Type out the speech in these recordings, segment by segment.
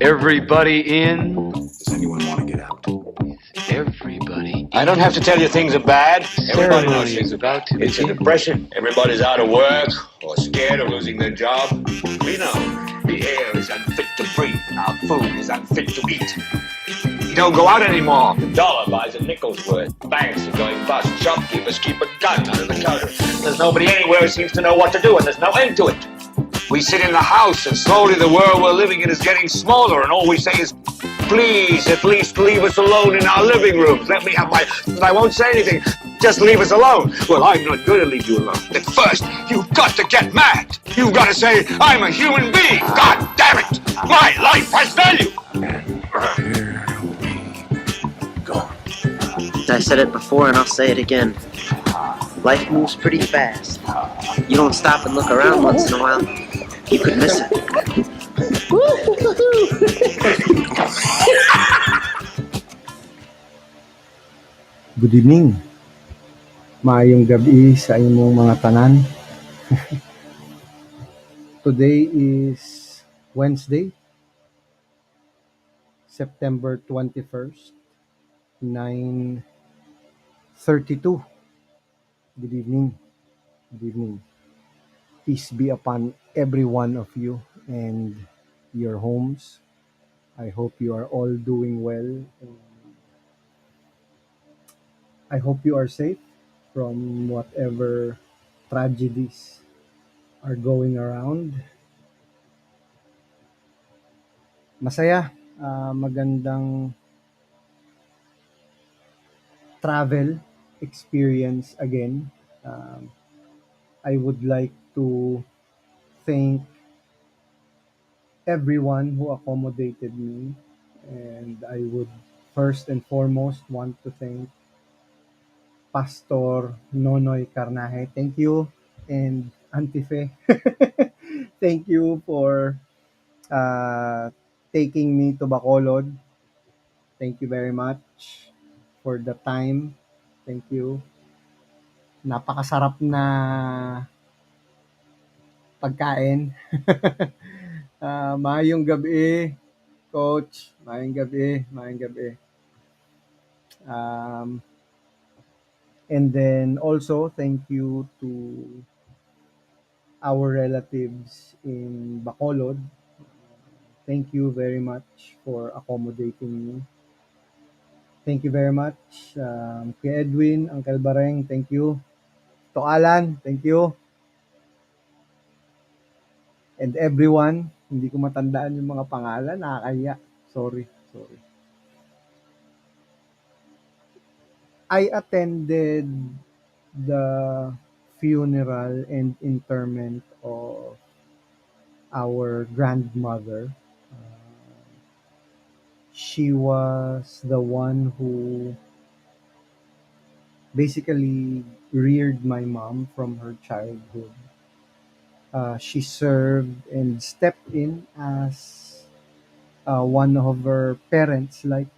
Everybody in? Does anyone want to get out? Everybody. I don't have to tell you things are bad. Everybody knows Ceremony things is are about bad. to It's a begin. depression. Everybody's out of work or scared of losing their job. We know the air is unfit to breathe and our food is unfit to eat. We don't go out anymore. The dollar buys a nickel's worth. Banks are going bust. Shopkeepers keep a gun under the counter. There's nobody anywhere who seems to know what to do, and there's no end to it. We sit in the house, and slowly the world we're living in is getting smaller, and all we say is, please, at least leave us alone in our living rooms. Let me have my... I won't say anything. Just leave us alone. Well, I'm not going to leave you alone. At first, you've got to get mad. You've got to say, I'm a human being. God damn it. My life has value. Here we go. I said it before and I'll say it again. Life moves pretty fast. You don't stop and look around once in a while, you could miss it. Good evening. Maayong gabi sa imong mga tanan. Today is Wednesday, September 21st, 9:32. Good evening. Good evening. Peace be upon every one of you and your homes. I hope you are all doing well. I hope you are safe from whatever tragedies are going around. Masaya, magandang travel experience again. Um, I would like to thank everyone who accommodated me, and I would first and foremost want to thank Pastor Nonoy Carnaje. Thank you, and Auntie Fe. Thank you for taking me to Bacolod. Thank you very much for the time. Thank you. Napakasarap na pagkain. Maayong gabi, Coach. Maayong gabi. Maayong gabi. Um, and then also, thank you to our relatives in Bacolod. Thank you very much for accommodating me. Thank you very much. Kay Edwin, Uncle Bareng, thank you. To Alan, thank you. And everyone, hindi ko matandaan yung mga pangalan, nakakaya. Sorry. I attended the funeral and interment of our grandmother. She was the one who basically reared my mom from her childhood. She served and stepped in as one of her parents. Like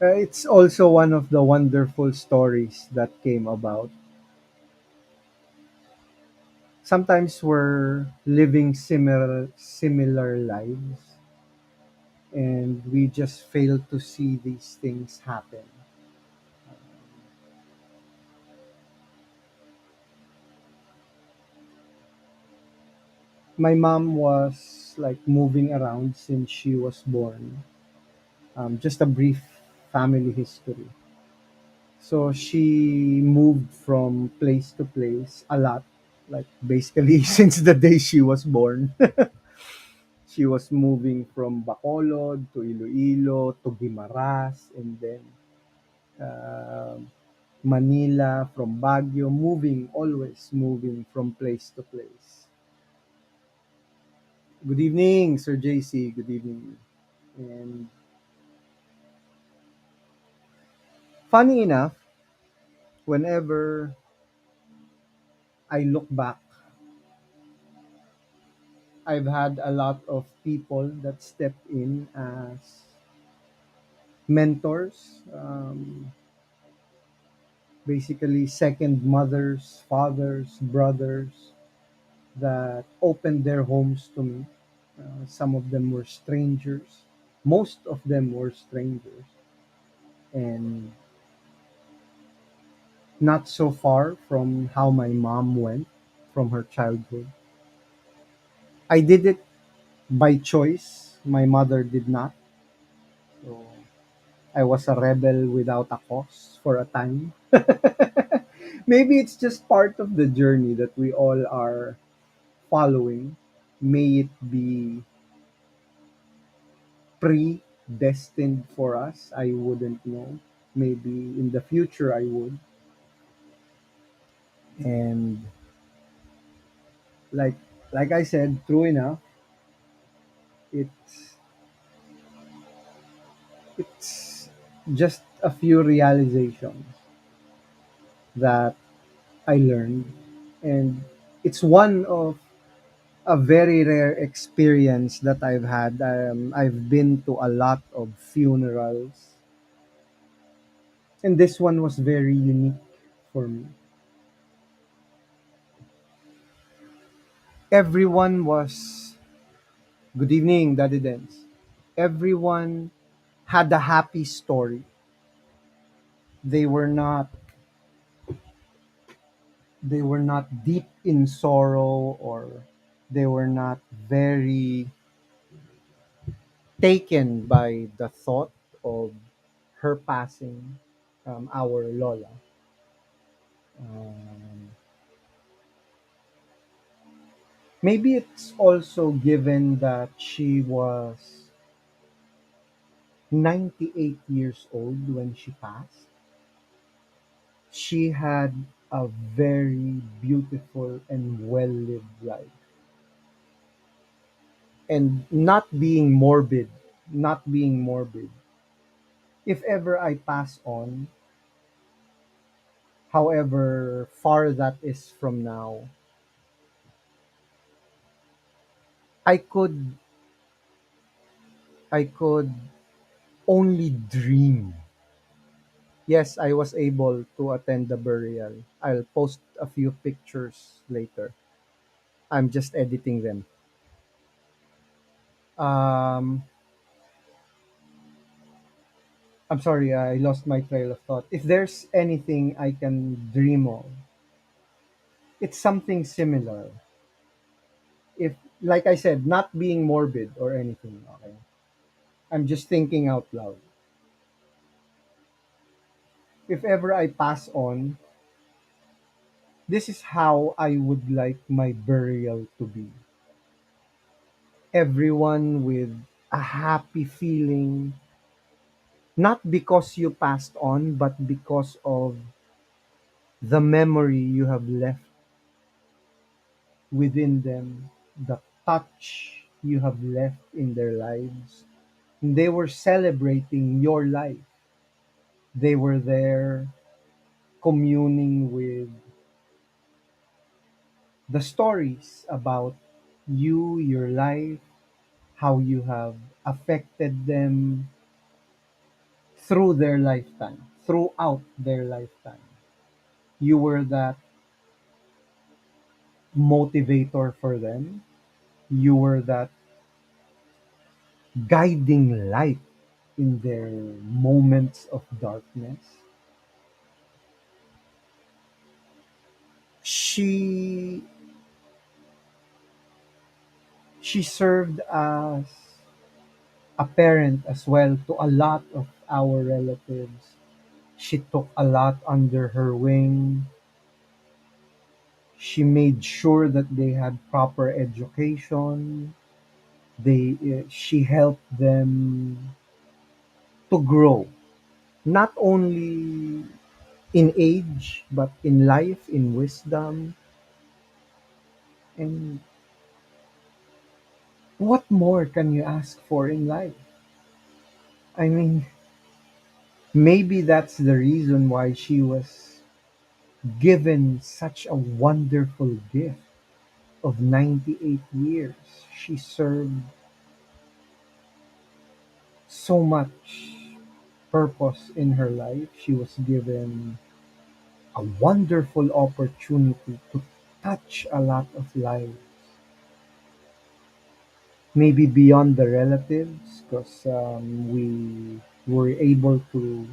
it's also one of the wonderful stories that came about. Sometimes we're living similar lives, and we just fail to see these things happen. My mom was like moving around since she was born. Just a brief family history. So she moved from place to place a lot, like basically since the day she was born. She was moving from Bacolod to Iloilo to Guimaras, and then um Manila, from Baguio, always moving from place to place. Good evening, Sir JC. Good evening. And funny enough, whenever I look back, I've had a lot of people that stepped in as mentors, basically second mothers, fathers, brothers. that opened their homes to me. Some of them were strangers. Most of them were strangers, and not so far from how my mom went from her childhood. I did it by choice. My mother did not. So I was a rebel without a cause for a time. Maybe it's just part of the journey that we all are following. May it be predestined for us. I wouldn't know. Maybe in the future I would. And like like I said, true enough, it's it's just a few realizations that I learned, and it's one of a very rare experience that I've had. I've been to a lot of funerals, and this one was very unique for me. Everyone was good evening, Daddy Dens. Everyone had a happy story. They were not they were not deep in sorrow, or they were not very taken by the thought of her passing, our Lola. Um, Maybe it's also given that she was 98 years old when she passed. She had a very beautiful and well lived life. And not being morbid, if ever I pass on, however far that is from now, I could I could only dream. Yes, I was able to attend the burial. I'll post a few pictures later. I'm just editing them. Um, I'm sorry, I lost my trail of thought. If there's anything I can dream of, it's something similar. If, like I said, not being morbid or anything, okay? I'm just thinking out loud. If ever I pass on, this is how I would like my burial to be. Everyone with a happy feeling, not because you passed on, but because of the memory you have left within them, the touch you have left in their lives. They were celebrating your life. They were there communing with the stories about you, your life, how you have affected them throughout their lifetime. You were that motivator for them. You were that guiding light in their moments of darkness. She she served as a parent as well to a lot of our relatives. She took a lot under her wing. She made sure that they had proper education. She helped them to grow, not only in age but in life, in wisdom. And what more can you ask for in life? I mean, maybe that's the reason why she was given such a wonderful gift of 98 years. She served so much purpose in her life. She was given a wonderful opportunity to touch a lot of lives. Maybe beyond the relatives, because we were able to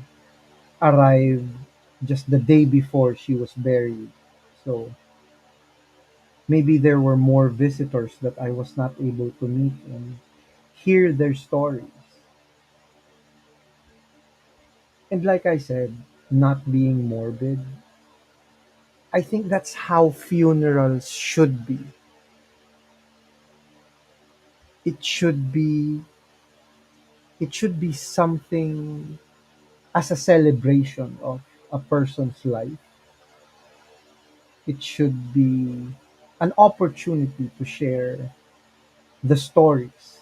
arrive just the day before she was buried. So maybe there were more visitors that I was not able to meet and hear their stories. And like I said, not being morbid, I think that's how funerals should be. It should be it should be something as a celebration of a person's life. It should be an opportunity to share the stories.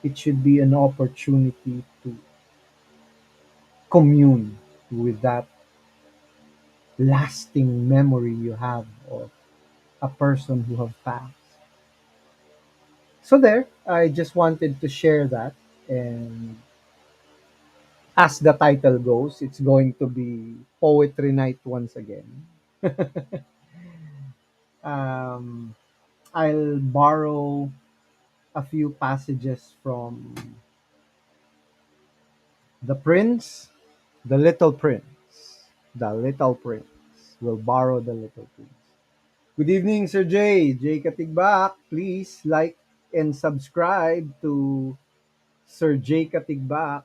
It should be an opportunity to commune with that lasting memory you have of a person who have passed. So there, I just wanted to share that. And as the title goes, it's going to be poetry night once again. Um, I'll borrow a few passages from The Prince, The Little Prince. The Little Prince. We'll borrow The Little Prince. Good evening, Sir Jay. Jay Katigbak. Please like and subscribe to Sir Jay Katigbak.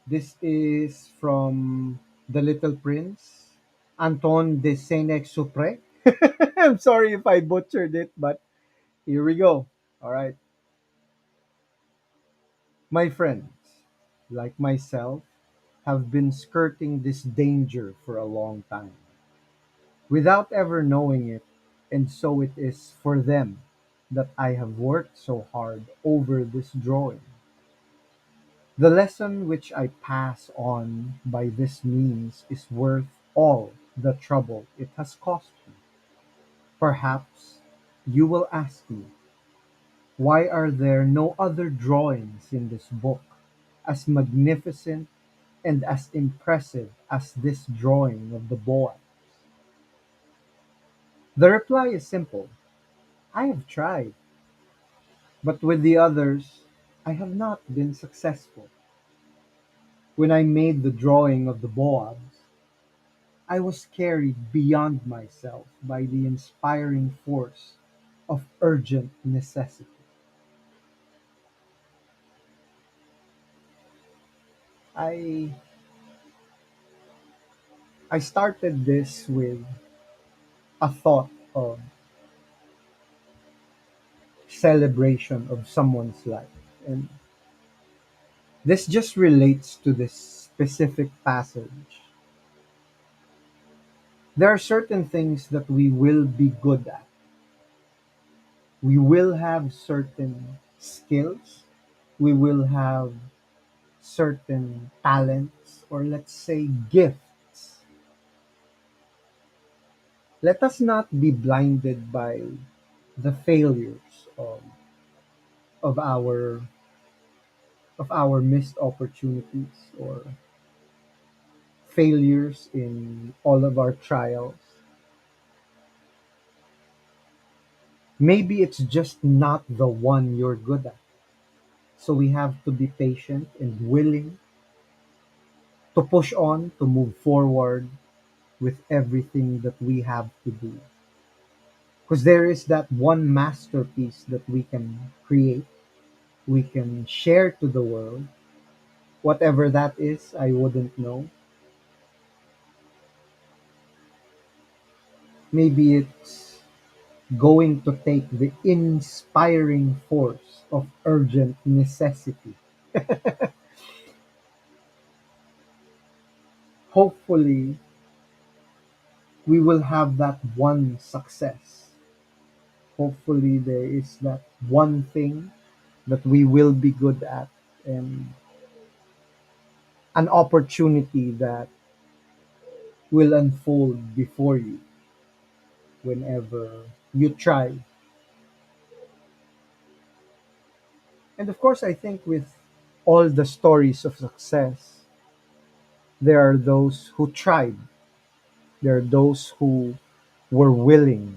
This is from The Little Prince, Anton de Saint-Exupéry. I'm sorry if I butchered it, but here we go. All right. My friends, like myself, have been skirting this danger for a long time without ever knowing it, and so it is for them that I have worked so hard over this drawing. The lesson which I pass on by this means is worth all the trouble it has cost me. Perhaps you will ask me, why are there no other drawings in this book as magnificent and as impressive as this drawing of the boy? The reply is simple. I have tried, but with the others, I have not been successful. When I made the drawing of the Boabs, I was carried beyond myself by the inspiring force of urgent necessity. I I started this with a thought of celebration of someone's life. And this just relates to this specific passage. There are certain things that we will be good at. We will have certain skills. We will have certain talents, or let's say gifts. Let us not be blinded by the failures of our missed opportunities or failures in all of our trials. Maybe it's just not the one you're good at. So we have to be patient and willing to push on, to move forward with everything that we have to do. Because there is that one masterpiece that we can create, we can share to the world. Whatever that is, I wouldn't know. Maybe it's going to take the inspiring force of urgent necessity. Hopefully, we will have that one success. Hopefully, there is that one thing that we will be good at and an opportunity that will unfold before you whenever you try. And of course, I think with all the stories of success, there are those who tried. There are those who were willing,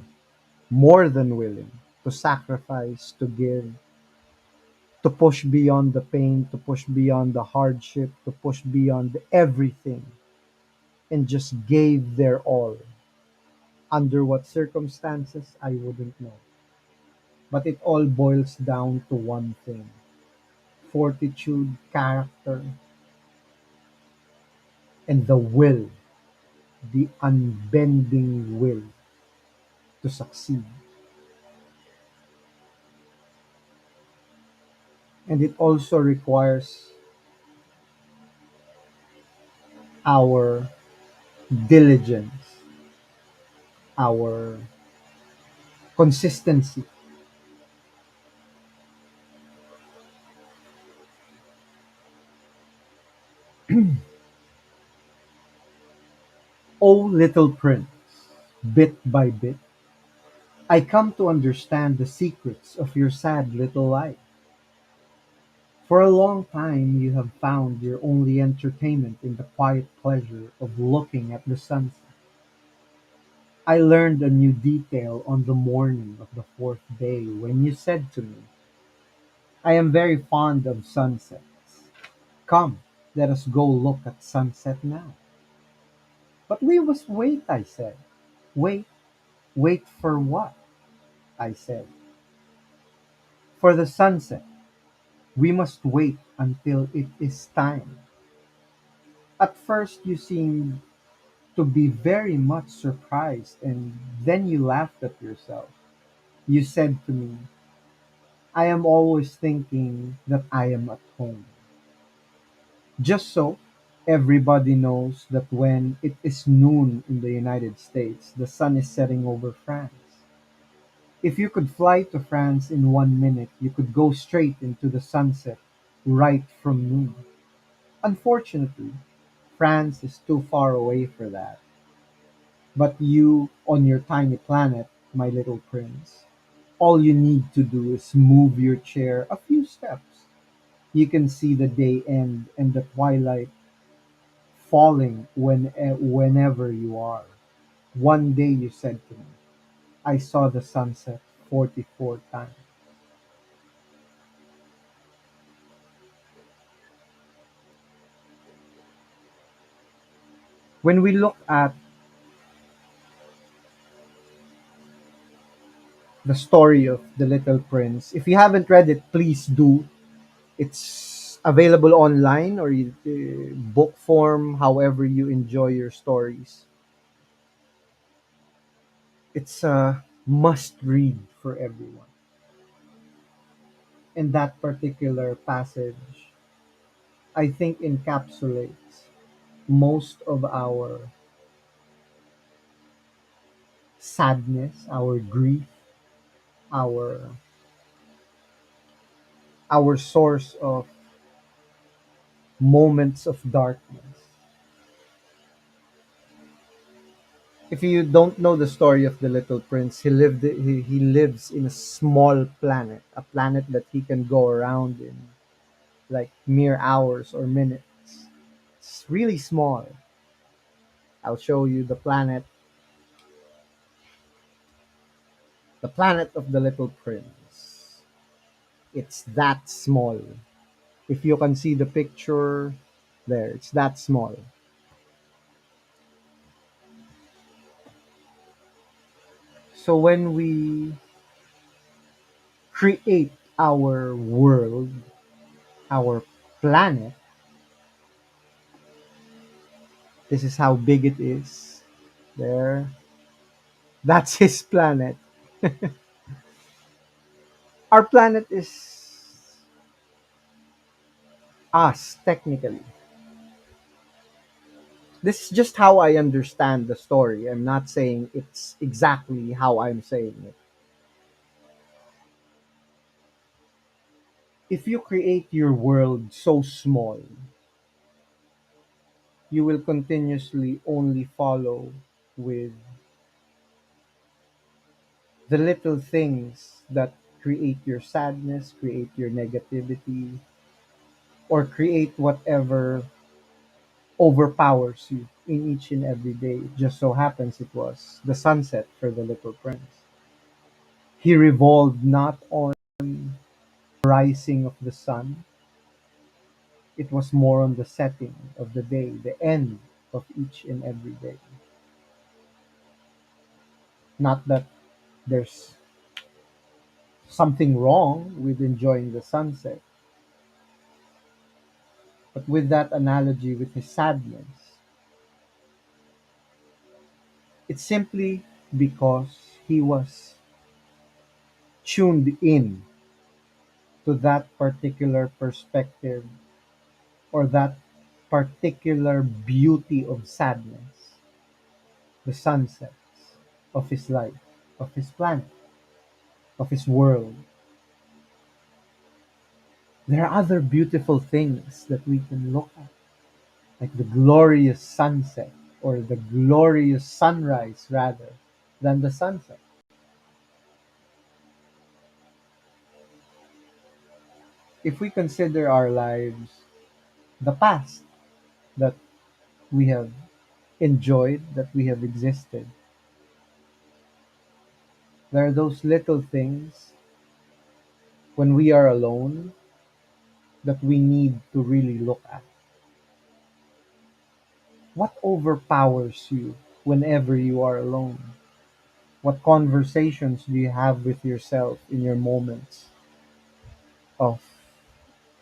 more than willing, to sacrifice, to give, to push beyond the pain, to push beyond the hardship, to push beyond everything, and just gave their all. Under what circumstances, I wouldn't know. But it all boils down to one thing: fortitude, character, and the will, the unbending will to succeed. And it also requires our diligence, our consistency. O little prince, bit by bit, I come to understand the secrets of your sad little life. For a long time you have found your only entertainment in the quiet pleasure of looking at the sunset. I learned a new detail on the morning of the fourth day when you said to me, I am very fond of sunsets. Come, let us go look at sunset now. But we must wait, I said. Wait, wait for what? I said. For the sunset. We must wait until it is time. At first you seemed to be very much surprised, and then you laughed at yourself. You said to me, I am always thinking that I am at home. Just so everybody knows that when it is noon in the United States, the sun is setting over France. If you could fly to France in 1 minute, you could go straight into the sunset right from noon. Unfortunately, France is too far away for that. But you, on your tiny planet, my little prince, all you need to do is move your chair a few steps. You can see the day end and the twilight falling whenever you are. One day you said to me, I saw the sunset 44 times. When we look at the story of The Little Prince, if you haven't read it, please do. It's available online or book form, however you enjoy your stories. It's a must read for everyone. And that particular passage, I think, encapsulates most of our sadness, our grief, our source of moments of darkness. If you don't know the story of the Little Prince, he lives in a small planet, a planet that he can go around in like mere hours or minutes. It's really small. I'll show you the planet of the Little Prince. It's that small. If you can see the picture there, it's that small. So when we create our world, our planet, this is how big it is. There, that's his planet. Our planet is us, technically. This is just how I understand the story. I'm not saying it's exactly how I'm saying it. If you create your world so small, you will continuously only follow with the little things that create your sadness, create your negativity, or create whatever overpowers you in each and every day. It just so happens it was the sunset for the little prince. He revolved not on the rising of the sun, it was more on the setting of the day, the end of each and every day. Not that there's something wrong with enjoying the sunset, but with that analogy with his sadness, it's simply because he was tuned in to that particular perspective or that particular beauty of sadness, the sunsets of his life, of his planet, of his world. There are other beautiful things that we can look at, like the glorious sunset or the glorious sunrise rather than the sunset. If we consider our lives, the past that we have enjoyed, that we have existed, there are those little things when we are alone that we need to really look at. What overpowers you whenever you are alone? What conversations do you have with yourself in your moments of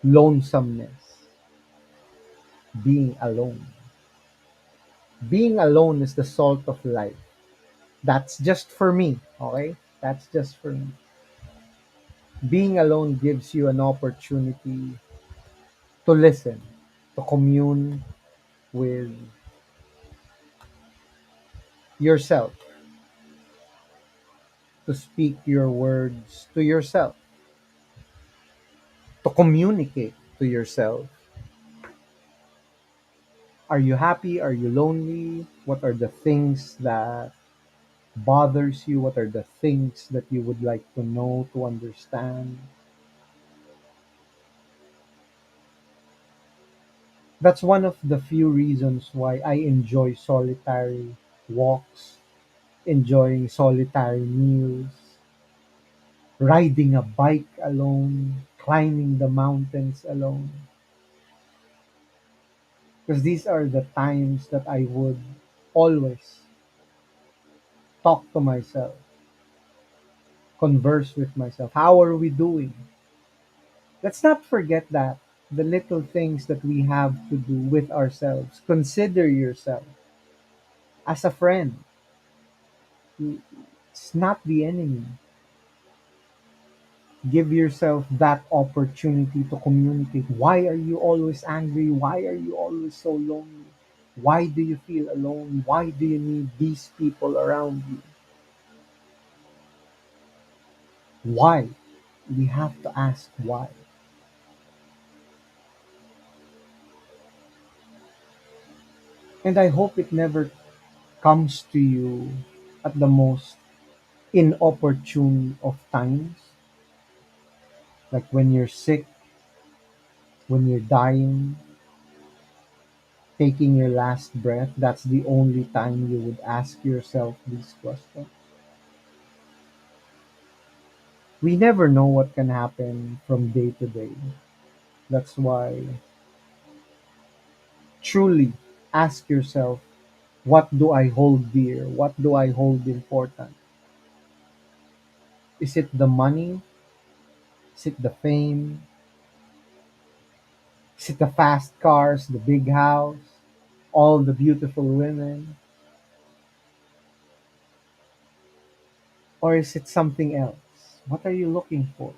lonesomeness, being alone? Being alone is the salt of life. That's just for me, okay? That's just for me. Being alone gives you an opportunity to listen, to commune with yourself, to speak your words to yourself, to communicate to yourself. Are you happy? Are you lonely? What are the things that bothers you? What are the things that you would like to know, to understand? That's one of the few reasons why I enjoy solitary walks, enjoying solitary meals, riding a bike alone, climbing the mountains alone. Because these are the times that I would always talk to myself, converse with myself. How are we doing? Let's not forget that the little things that we have to do with ourselves. Consider yourself as a friend. It's not the enemy. Give yourself that opportunity to communicate. Why are you always angry? Why are you always so lonely? Why do you feel alone? Why do you need these people around you? Why? We have to ask why. And I hope it never comes to you at the most inopportune of times, like when you're sick, when you're dying, taking your last breath. That's the only time you would ask yourself these questions. We never know what can happen from day to day. That's why truly ask yourself, what do I hold dear? What do I hold important? Is it the money? Is it the fame? Is it the fast cars, the big house, all the beautiful women? Or is it something else? What are you looking for?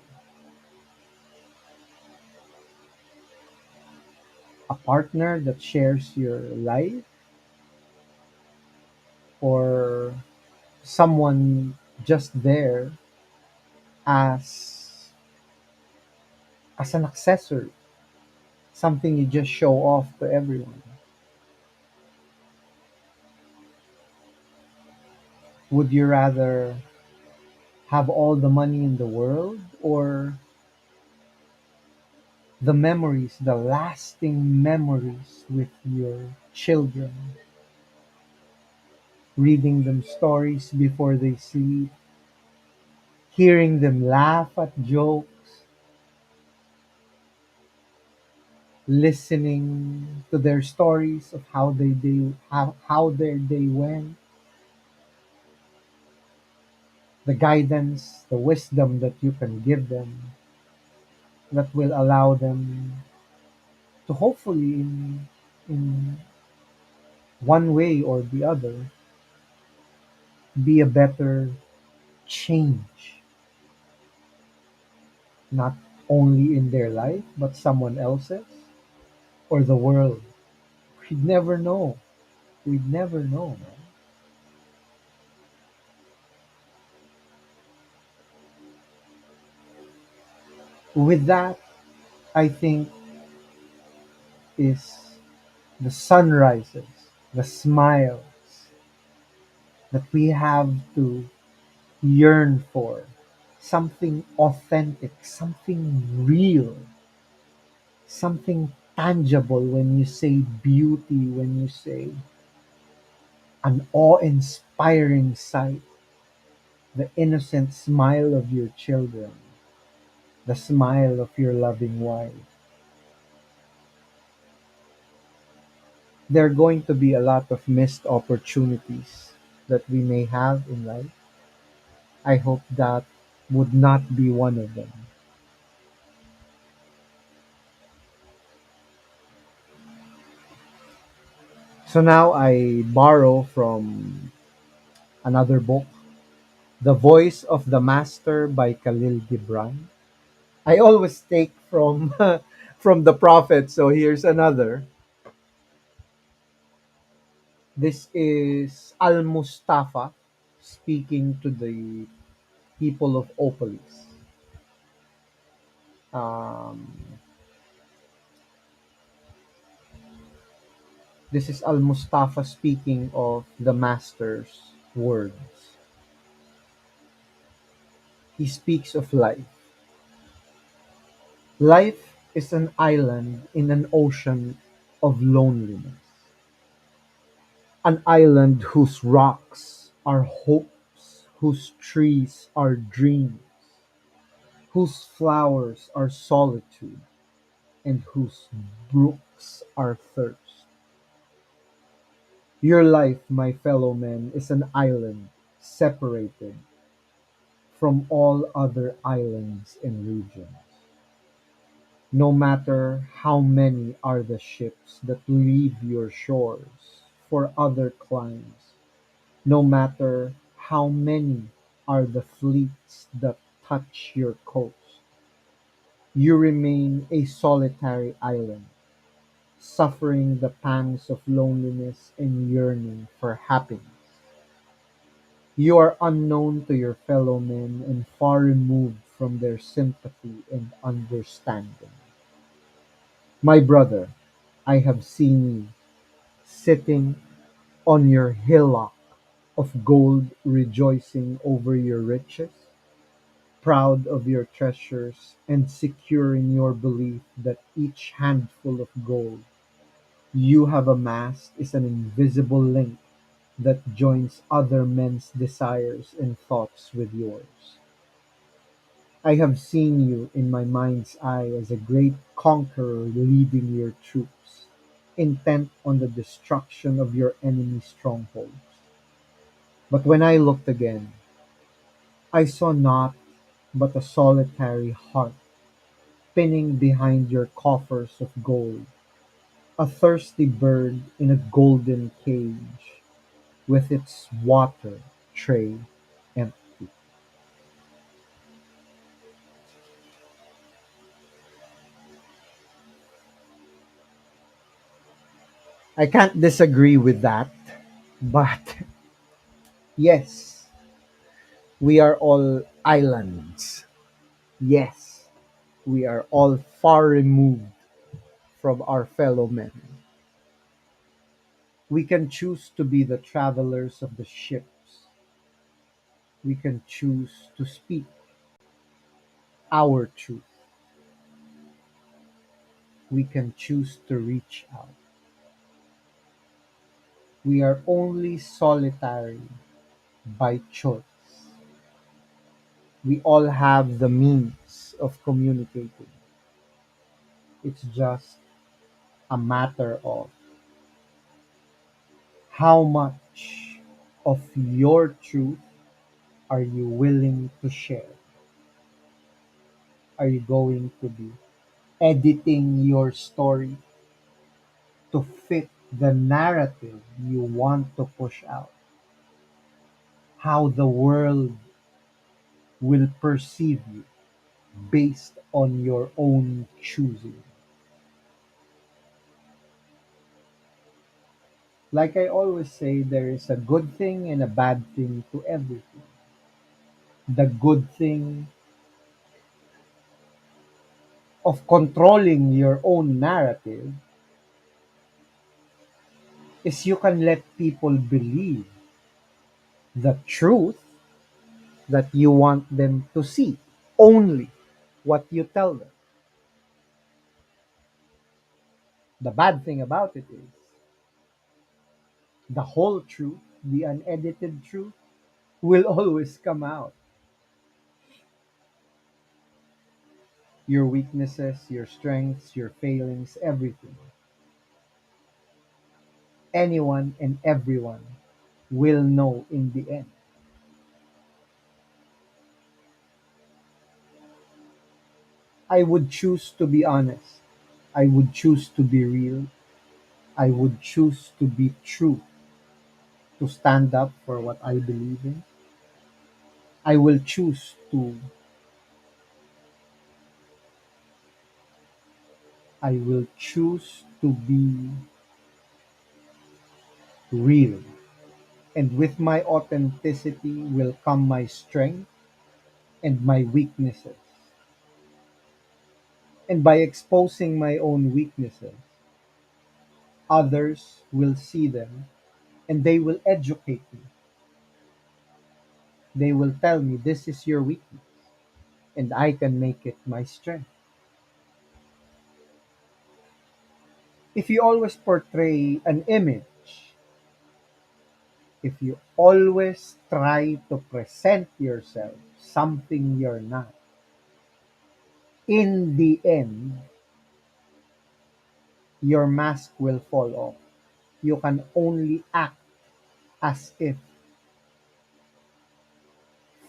A partner that shares your life, or someone just there as an accessory, something you just show off to everyone? Would you rather have all the money in the world, or the lasting memories with your children, reading them stories before they sleep, hearing them laugh at jokes, listening to their stories of how their day went, the guidance, the wisdom that you can give them that will allow them to hopefully in one way or the other be a better change, not only in their life but someone else's or the world. We'd never know. We'd never know, man. With that, I think is the sunrises, the smiles that we have to yearn for. Something authentic, something real, something tangible when you say beauty, when you say an awe inspiring sight, the innocent smile of your children, the smile of your loving wife. There are going to be a lot of missed opportunities that we may have in life. I hope that would not be one of them. So now I borrow from another book, The Voice of the Master by Khalil Gibran. I always take from from the prophet, so here's another. This is Al Mustafa speaking to the people of Opolis. Um, this is Al Mustafa speaking of the master's words. He speaks of life. Life is an island in an ocean of loneliness. An island whose rocks are hopes, whose trees are dreams, whose flowers are solitude, and whose brooks are thirst. Your life, my fellow men, is an island separated from all other islands and regions. No matter how many are the ships that leave your shores for other climes, no matter how many are the fleets that touch your coast, you remain a solitary island, suffering the pangs of loneliness and yearning for happiness. You are unknown to your fellow men and far removed from their sympathy and understanding. My brother, I have seen you sitting on your hillock of gold, rejoicing over your riches, proud of your treasures, and secure in your belief that each handful of gold you have amassed is an invisible link that joins other men's desires and thoughts with yours. I have seen you in my mind's eye as a great conqueror leading your troops, intent on the destruction of your enemy's strongholds. But when I looked again, I saw naught but a solitary heart pinning behind your coffers of gold, a thirsty bird in a golden cage with its water tray empty. I can't disagree with that, but yes, we are all islands. Yes, we are all far removed from our fellow men. We can choose to be the travelers of the ships. We can choose to speak our truth. We can choose to reach out. We are only solitary by choice. We all have the means of communicating. It's just a matter of how much of your truth are you willing to share? Are you going to be editing your story to fit the narrative you want to push out? How the world will perceive you based on your own choosing. Like I always say, there is a good thing and a bad thing to everything. The good thing of controlling your own narrative is you can let people believe the truth that you want them to see, only what you tell them. The bad thing about it is the whole truth, the unedited truth, will always come out. Your weaknesses, your strengths, your failings, everything. Anyone and everyone will know in the end. I would choose to be honest. I would choose to be real. I would choose to be true, to stand up for what I believe in. I will choose to I will choose to be real. And with my authenticity will come my strength and my weaknesses. And by exposing my own weaknesses, others will see them and they will educate me. They will tell me this is your weakness and I can make it my strength. If you always portray an image, if you always try to present yourself something you're not, in the end, your mask will fall off. You can only act as if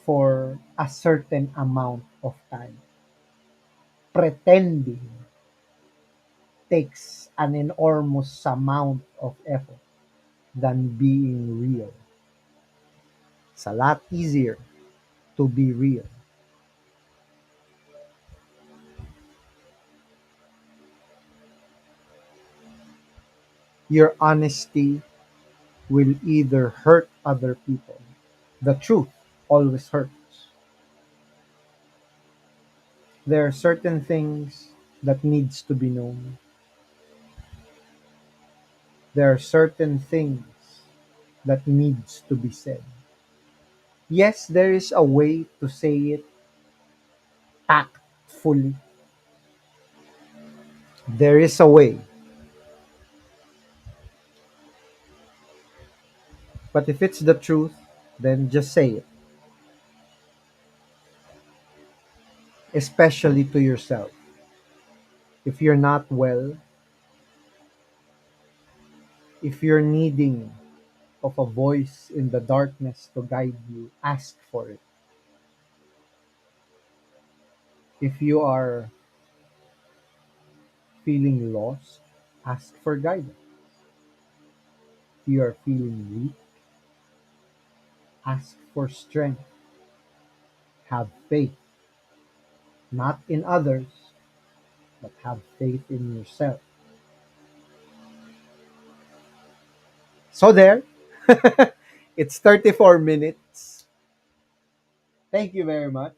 for a certain amount of time. Pretending takes an enormous amount of effort than being real. It's a lot easier to be real. Your honesty will either hurt other people. The truth always hurts. There are certain things that needs to be known. There are certain things that needs to be said. Yes, there is a way to say it tactfully. There is a way. But if it's the truth, then just say it, especially to yourself. If you're not well, if you're needing of a voice in the darkness to guide you, ask for it. If you are feeling lost, ask for guidance. If you are feeling weak, ask for strength. Have faith, not in others, but have faith in yourself. So there, it's 34 minutes. Thank you very much.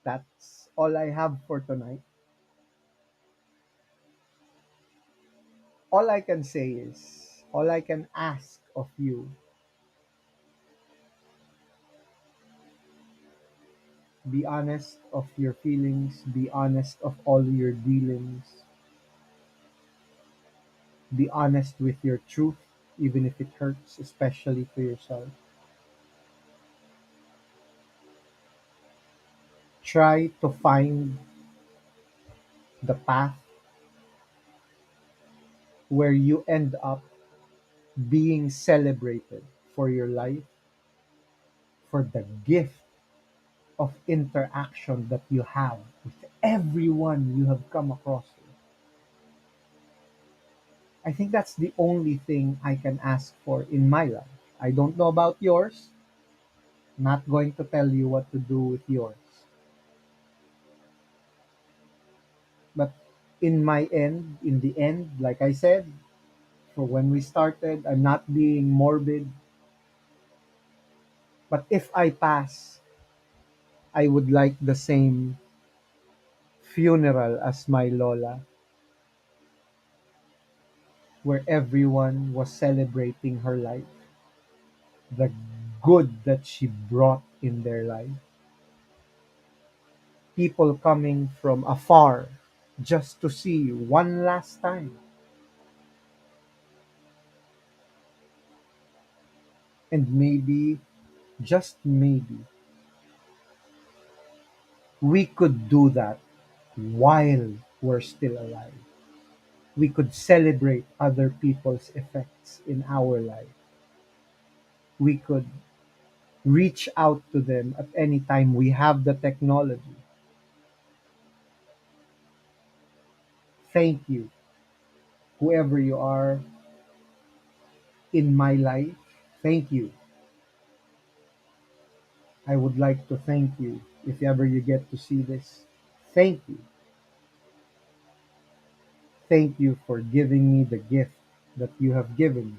That's all I have for tonight. All I can say is, all I can ask of you, be honest of your feelings, be honest of all your dealings, be honest with your truth, even if it hurts, especially for yourself. Try to find the path where you end up being celebrated for your life, for the gift of interaction that you have with everyone you have come across with. I think that's the only thing I can ask for in my life. I don't know about yours. Not going to tell you what to do with yours. But in the end, like I said, for when we started, I'm not being morbid. But if I pass, I would like the same funeral as my Lola, where everyone was celebrating her life, the good that she brought in their life. People coming from afar just to see you one last time. And maybe, just maybe, we could do that while we're still alive. We could celebrate other people's effects in our life. We could reach out to them at any time we have the technology. Thank you, whoever you are in my life. Thank you. I would like to thank you if ever you get to see this. Thank you. Thank you for giving me the gift that you have given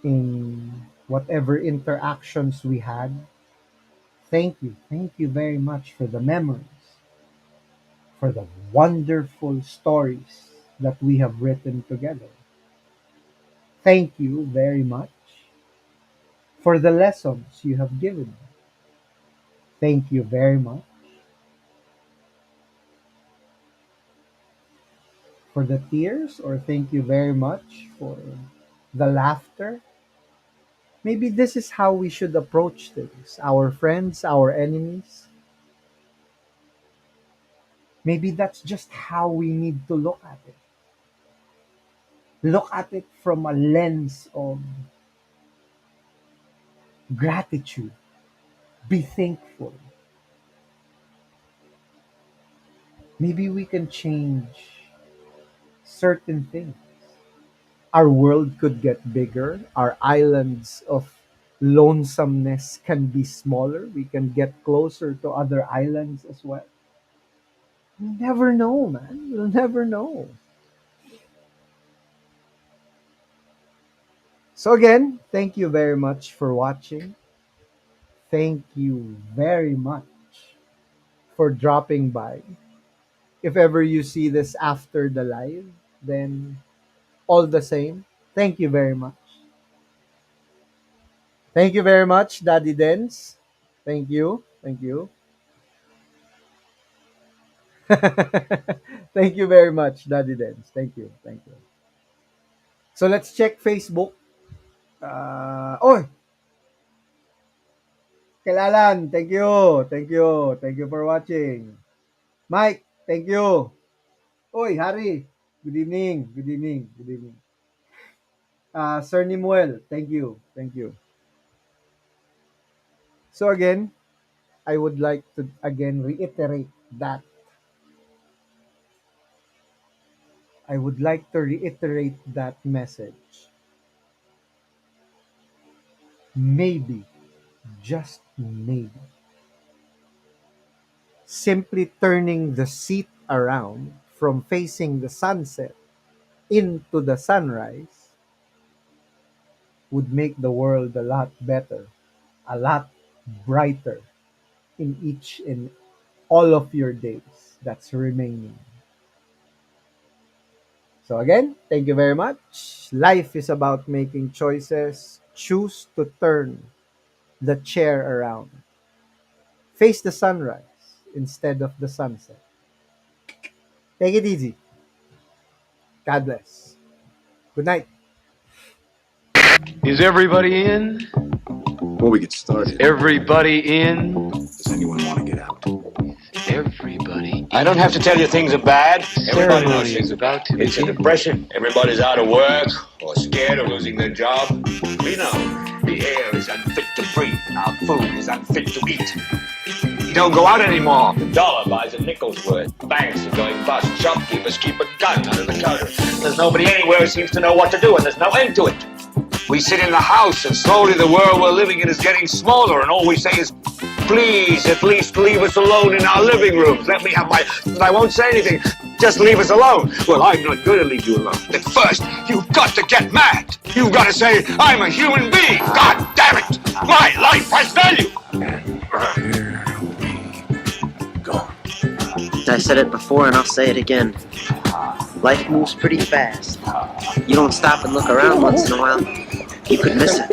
me in whatever interactions we had. Thank you. Thank you very much for the memories, for the wonderful stories that we have written together. Thank you very much for the lessons you have given me. Thank you very much for the tears, or thank you very much for the laughter. Maybe this is how we should approach things. Our friends, our enemies. Maybe that's just how we need to look at it. Look at it from a lens of gratitude. Be thankful. Maybe we can change certain things. Our world could get bigger. Our islands of lonesomeness can be smaller. We can get closer to other islands as well. You'll never know, man. You'll never know. So, again, thank you very much for watching. Thank you very much for dropping by. If ever you see this after the live, then all the same, thank you very much. Thank you very much, Daddy Dens. Thank you. Thank you. Thank you very much, Daddy Dens. Thank you. Thank you. So let's check Facebook. Oh, Kailalan. Thank you. Thank you. Thank you for watching. Mike, thank you. Oy, Harry. Good evening. Good evening. Good evening. Sir Nimuel, thank you. Thank you. So again, I would like to again reiterate that. I would like to reiterate that message. Maybe, just maybe, simply turning the seat around from facing the sunset into the sunrise would make the world a lot better, a lot brighter in each and all of your days that's remaining. So again, thank you very much. Life is about making choices. Choose to turn the chair around. Face the sunrise instead of the sunset. Take it easy. God bless. Good night. Is everybody in? Before we get started, Everybody in? does anyone want to get out? Everybody. I don't have to tell you things are bad. Everybody knows Ceremony things is are about bad. to It's a begin. depression. Everybody's out of work or scared of losing their job. We know the air is unfit to breathe and our food is unfit to eat. You don't go out anymore. The dollar buys a nickel's worth. Banks are going bust. Shopkeepers keep a gun under the counter. There's nobody anywhere who seems to know what to do, and there's no end to it. We sit in the house, and slowly the world we're living in is getting smaller, and all we say is, please, at least leave us alone in our living rooms. Let me have my... I won't say anything. Just leave us alone. Well, I'm not going to leave you alone. At first, you've got to get mad. You've got to say, I'm a human being. God damn it. My life has value. Here we go. I said it before and I'll say it again. Life moves pretty fast. You don't stop and look around once in a while, you could miss it.